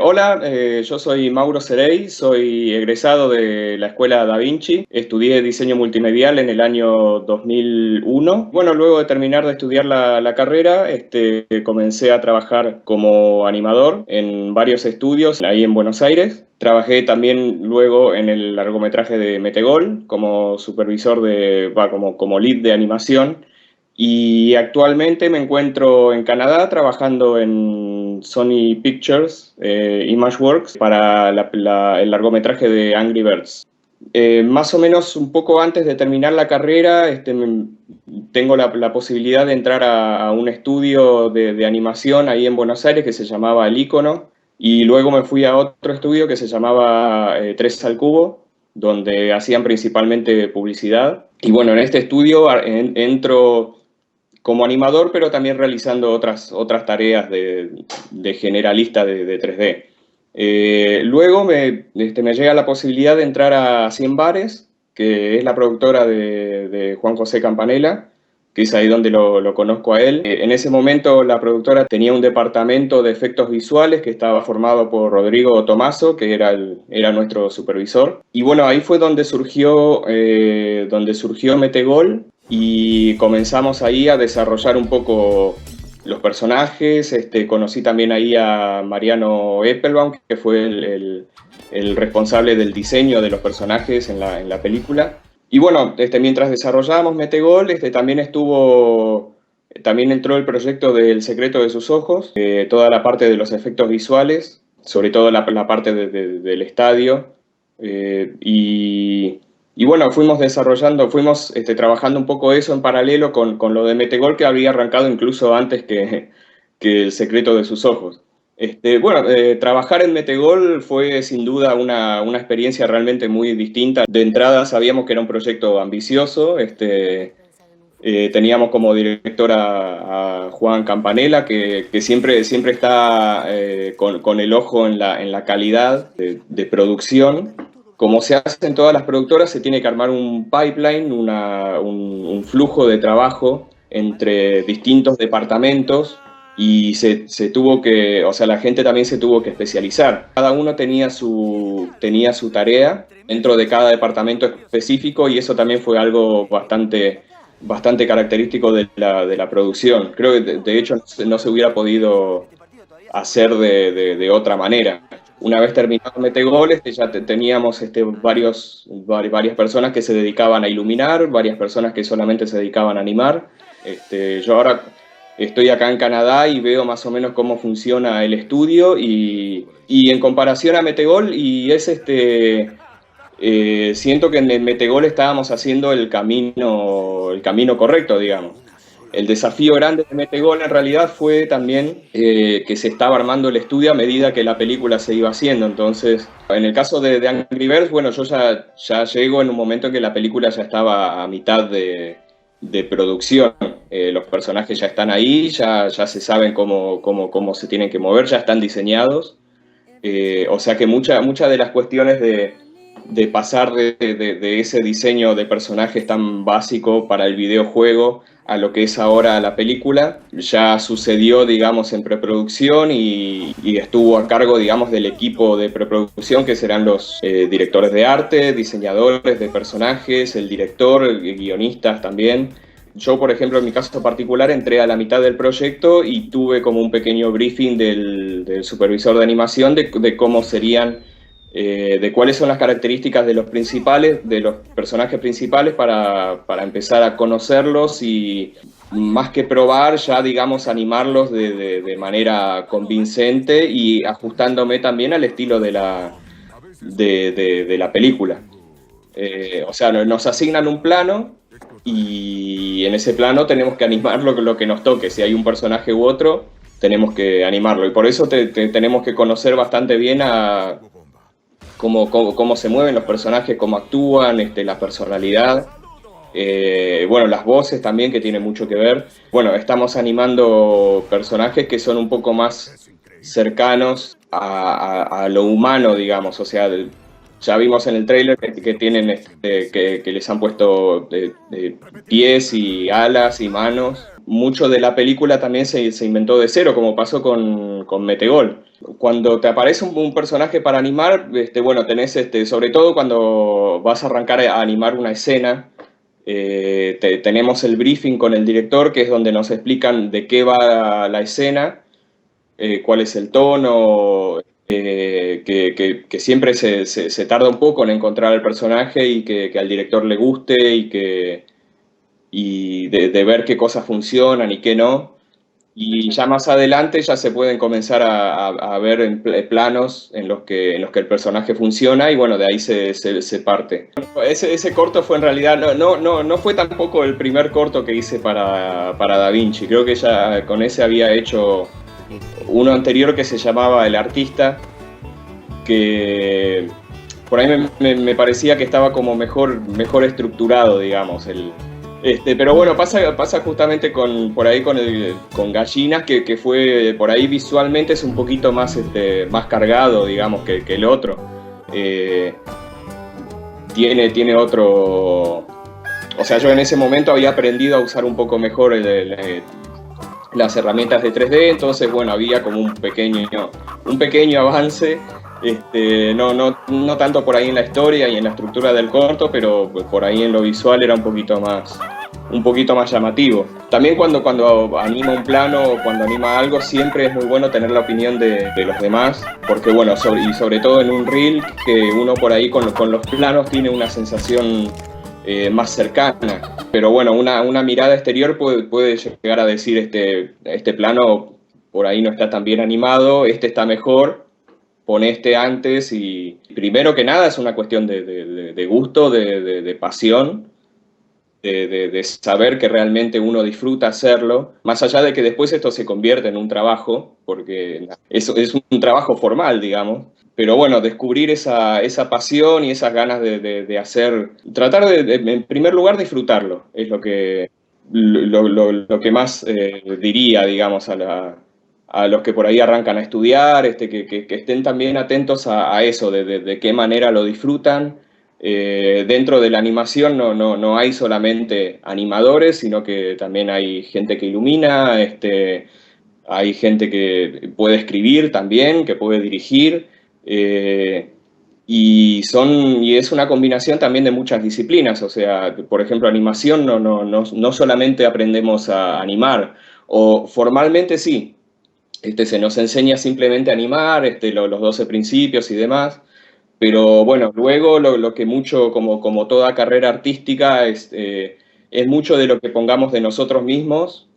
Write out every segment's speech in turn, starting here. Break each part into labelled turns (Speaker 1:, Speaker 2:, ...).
Speaker 1: Hola, yo soy Mauro Cerey, soy egresado de la Escuela Da Vinci. Estudié diseño multimedial en el año 2001. Bueno, luego de terminar de estudiar la carrera, comencé a trabajar como animador en varios estudios ahí en Buenos Aires. Trabajé también luego en el largometraje de Metegol como supervisor como lead de animación. Y actualmente me encuentro en Canadá trabajando en Sony Pictures, Imageworks, para el largometraje de Angry Birds. Más o menos un poco antes de terminar la carrera, tengo la posibilidad de entrar a un estudio de animación ahí en Buenos Aires que se llamaba El Icono, y luego me fui a otro estudio que se llamaba 3 al Cubo, donde hacían principalmente publicidad. Y bueno, en este estudio entro como animador, pero también realizando otras tareas de generalista de 3D. Luego me llega la posibilidad de entrar a 100 Bares, que es la productora de Juan José Campanella, que es ahí donde lo conozco a él. En ese momento la productora tenía un departamento de efectos visuales que estaba formado por Rodrigo Tomaso, que era nuestro supervisor. Y bueno, ahí fue donde surgió Metegol, y comenzamos ahí a desarrollar un poco los personajes. Conocí también ahí a Mariano Eppelbaum, que fue el responsable del diseño de los personajes en la película. Y bueno, mientras desarrollábamos Metegol, también entró el proyecto del Secreto de sus ojos, toda la parte de los efectos visuales, sobre todo la parte del estadio. Y bueno, fuimos trabajando un poco eso en paralelo con lo de Metegol, que había arrancado incluso antes que El Secreto de sus ojos. Trabajar en Metegol fue sin duda una experiencia realmente muy distinta. De entrada sabíamos que era un proyecto ambicioso. Teníamos como director a Juan Campanella, que siempre está con el ojo en la calidad de producción. Como se hace en todas las productoras, se tiene que armar un pipeline, un flujo de trabajo entre distintos departamentos, y la gente también se tuvo que especializar. Cada uno tenía su tarea dentro de cada departamento específico, y eso también fue algo bastante característico de la producción. Creo que de hecho no se hubiera podido hacer de otra manera. Una vez terminado Metegol, ya teníamos varias personas que se dedicaban a iluminar, varias personas que solamente se dedicaban a animar. Yo ahora estoy acá en Canadá y veo más o menos cómo funciona el estudio, y en comparación a Metegol, siento que en el Metegol estábamos haciendo el camino correcto, digamos. El desafío grande de Metegol en realidad fue también que se estaba armando el estudio a medida que la película se iba haciendo. Entonces, en el caso de Angry Birds, bueno, yo ya llego en un momento en que la película ya estaba a mitad de producción. Los personajes ya están ahí, ya se saben cómo se tienen que mover, ya están diseñados. O sea que muchas de las cuestiones de pasar de ese diseño de personajes tan básico para el videojuego a lo que es ahora la película, ya sucedió, digamos, en preproducción, y estuvo a cargo, digamos, del equipo de preproducción, que serán los directores de arte, diseñadores de personajes, el director, guionistas también. Yo, por ejemplo, en mi caso particular, entré a la mitad del proyecto y tuve como un pequeño briefing del supervisor de animación de cómo serían, de cuáles son las características de los personajes principales para empezar a conocerlos, y más que probar, ya digamos animarlos de manera convincente, y ajustándome también al estilo de la película. O sea, nos asignan un plano, y en ese plano tenemos que animar lo que nos toque. Si hay un personaje u otro, tenemos que animarlo, y por eso tenemos que conocer bastante bien a cómo se mueven los personajes, cómo actúan, la personalidad. Bueno, las voces también, que tienen mucho que ver. Bueno, estamos animando personajes que son un poco más cercanos a lo humano, digamos. O sea, Ya vimos en el tráiler que tienen que les han puesto pies y alas y manos. Mucho de la película también se inventó de cero, como pasó con Metegol. Cuando te aparece un personaje para animar, bueno, tenés sobre todo cuando vas a arrancar a animar una escena, tenemos el briefing con el director, que es donde nos explican de qué va la escena, cuál es el tono, que siempre se tarda un poco en encontrar al personaje y que al director le guste y de ver qué cosas funcionan y qué no. Y ya más adelante ya se pueden comenzar a ver planos en los que el personaje funciona y bueno, de ahí se parte. Ese corto fue en realidad, no fue tampoco el primer corto que hice para Da Vinci. Creo que ya con ese había hecho uno anterior que se llamaba El Artista, que por ahí me parecía que estaba como mejor estructurado, digamos. Pero bueno, pasa justamente por ahí con Gallinas, que fue por ahí visualmente es un poquito más cargado, digamos, que el otro. Eh, tiene otro... O sea, yo en ese momento había aprendido a usar un poco mejor las herramientas de 3D, entonces bueno, había como un pequeño avance, no tanto por ahí en la historia y en la estructura del corto, pero por ahí en lo visual era un poquito más llamativo. También cuando anima un plano o cuando anima algo, siempre es muy bueno tener la opinión de los demás, porque bueno, sobre todo en un reel, que uno por ahí con los planos tiene una sensación más cercana. Pero bueno, una mirada exterior puede llegar a decir este plano por ahí no está tan bien animado, este está mejor, pon este antes. Y primero que nada es una cuestión de gusto, de pasión, de saber que realmente uno disfruta hacerlo, más allá de que después esto se convierte en un trabajo, porque es un trabajo formal, digamos. Pero bueno, descubrir esa pasión y esas ganas de hacer, tratar en primer lugar, disfrutarlo, es lo que más diría, digamos, a los que por ahí arrancan a estudiar, que estén también atentos a eso, de qué manera lo disfrutan. Dentro de la animación no hay solamente animadores, sino que también hay gente que ilumina, hay gente que puede escribir también, que puede dirigir, eh, y es una combinación también de muchas disciplinas. O sea, por ejemplo, animación no solamente aprendemos a animar, o formalmente sí, se nos enseña simplemente a animar, los 12 principios y demás, pero bueno, luego lo que mucho, como toda carrera artística, es mucho de lo que pongamos de nosotros mismos,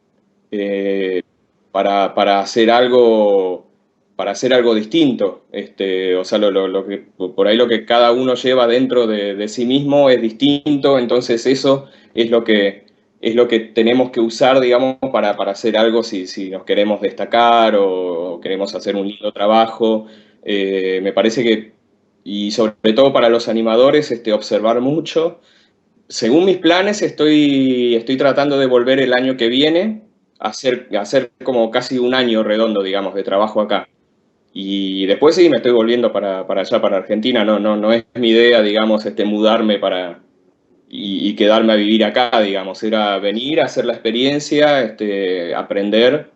Speaker 1: eh, para hacer algo distinto. O sea, por ahí lo que cada uno lleva dentro de sí mismo es distinto, entonces eso es lo que tenemos que usar, digamos, para hacer algo si nos queremos destacar o queremos hacer un lindo trabajo. Me parece que, y sobre todo para los animadores, observar mucho. Según mis planes, estoy tratando de volver el año que viene a hacer como casi un año redondo, digamos, de trabajo acá. Y después sí, me estoy volviendo para allá, para Argentina. No es mi idea, digamos, mudarme y quedarme a vivir acá, digamos. Era venir, hacer la experiencia, aprender,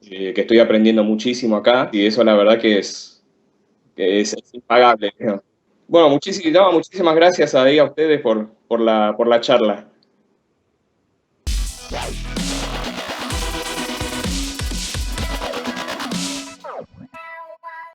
Speaker 1: que estoy aprendiendo muchísimo acá. Y eso la verdad que es impagable, ¿no? Bueno, muchísimas gracias ahí a ustedes por la charla.